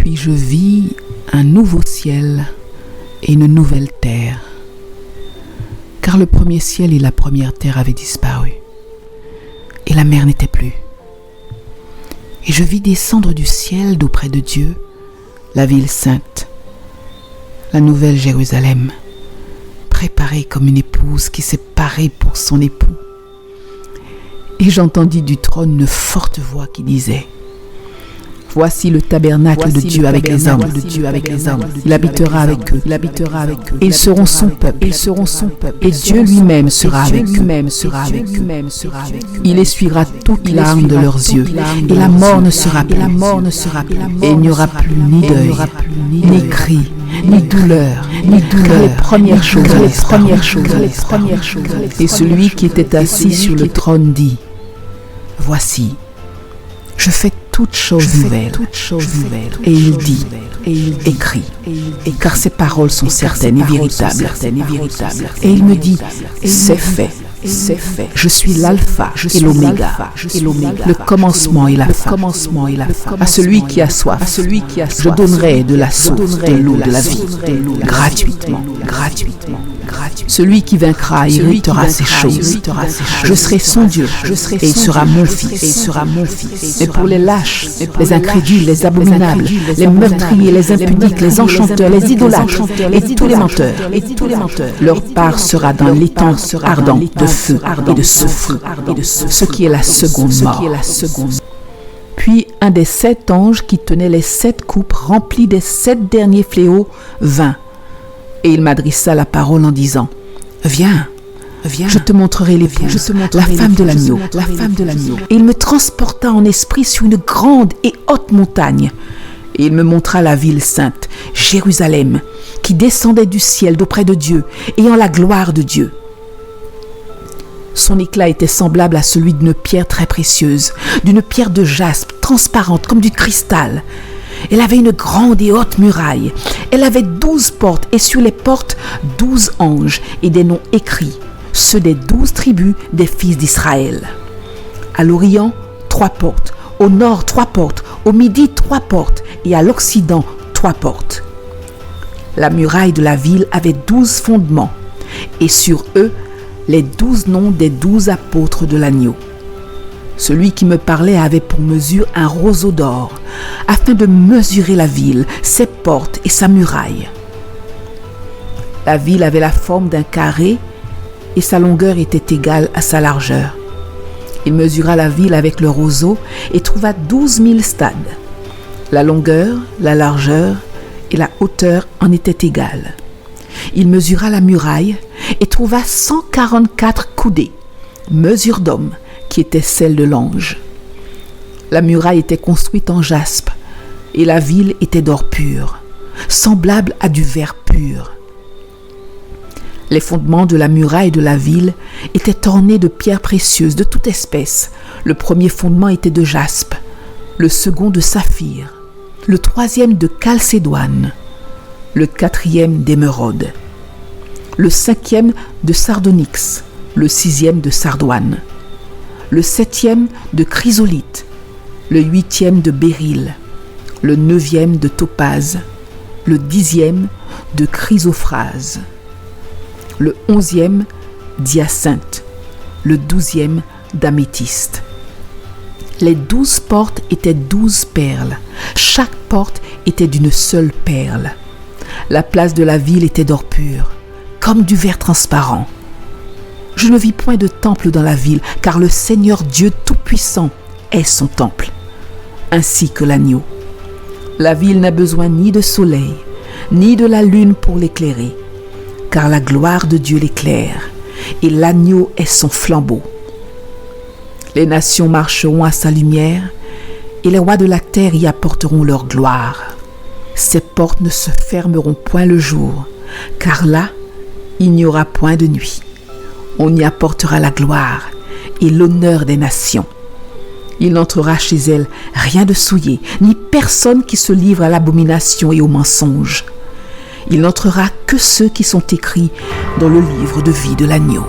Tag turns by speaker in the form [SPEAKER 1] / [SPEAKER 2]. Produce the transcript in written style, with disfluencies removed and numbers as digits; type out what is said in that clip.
[SPEAKER 1] Puis je vis un nouveau ciel et une nouvelle terre, car le premier ciel et la première terre avaient disparu, et la mer n'était plus. Et je vis descendre du ciel d'auprès de Dieu la ville sainte, la nouvelle Jérusalem, préparée comme une épouse qui s'est parée pour son époux. Et j'entendis du trône une forte voix qui disait: Voici le tabernacle de Dieu avec les hommes. Il habitera avec eux. Et ils seront son peuple. Et Dieu lui-même sera avec eux. Il essuiera toute larme de leurs yeux. Et la mort ne sera plus. Et il n'y aura plus ni deuil, ni cri, ni douleur, car les premières choses. Et celui qui était assis sur le trône dit: Voici, je fais toutes choses nouvelles. Et il dit, écris, car ces paroles sont certaines et véritables. Et il me dit: c'est fait. Je suis l'alpha et l'oméga, le commencement et la fin. À celui qui a soif, je donnerai de la source de l'eau de la vie, gratuitement. Celui qui vaincra héritera ces choses. Je serai son Dieu, et il sera mon fils. Mais pour les lâches, les incrédules, les abominables, les meurtriers, les impudiques, les enchanteurs, les idolâtres et tous les menteurs, leur part sera dans l'étang ardent de feu et de soufre, ce qui est la seconde mort. Puis un des 7 anges qui tenait les 7 coupes remplies des 7 derniers fléaux vint. Et il m'adressa la parole en disant: Viens, je te montrerai l'épouse, la femme de l'agneau. Et il me transporta en esprit sur une grande et haute montagne. Et il me montra la ville sainte, Jérusalem, qui descendait du ciel d'auprès de Dieu, ayant la gloire de Dieu. Son éclat était semblable à celui d'une pierre très précieuse, d'une pierre de jaspe, transparente comme du cristal. Elle avait une grande et haute muraille. Elle avait 12 portes, et sur les portes 12 anges, et des noms écrits, ceux des 12 tribus des fils d'Israël. À l'Orient, 3 portes, au nord 3 portes, au midi 3 portes, et à l'Occident 3 portes. La muraille de la ville avait 12 fondements, et sur eux, les 12 noms des 12 apôtres de l'agneau. Celui qui me parlait avait pour mesure un roseau d'or, afin de mesurer la ville, ses portes et sa muraille. La ville avait la forme d'un carré, et sa longueur était égale à sa largeur. Il mesura la ville avec le roseau et trouva 12 000 stades. La longueur, la largeur et la hauteur en étaient égales. Il mesura la muraille et trouva 144 coudées, mesure d'homme, qui était celle de l'ange. La muraille était construite en jaspe, et la ville était d'or pur, semblable à du verre pur. Les fondements de la muraille de la ville étaient ornés de pierres précieuses de toute espèce. Le premier fondement était de jaspe, le second de saphir, le troisième de chalcédoine, le quatrième d'émeraude, le cinquième de sardonyx, le sixième de sardoine, le septième de chrysolite, le huitième de béryl, le neuvième de topaze, le 10e de chrysophrase, le 11e d'hyacinthe, le 12e d'améthyste. Les 12 portes étaient 12 perles. Chaque porte était d'une seule perle. La place de la ville était d'or pur, comme du verre transparent. Je ne vis point de temple dans la ville, car le Seigneur Dieu Tout-Puissant est son temple, ainsi que l'agneau. La ville n'a besoin ni de soleil, ni de la lune pour l'éclairer, car la gloire de Dieu l'éclaire, et l'agneau est son flambeau. Les nations marcheront à sa lumière, et les rois de la terre y apporteront leur gloire. Ses portes ne se fermeront point le jour, car là, il n'y aura point de nuit. On y apportera la gloire et l'honneur des nations. Il n'entrera chez elle rien de souillé, ni personne qui se livre à l'abomination et au mensonge. Il n'entrera que ceux qui sont écrits dans le livre de vie de l'agneau.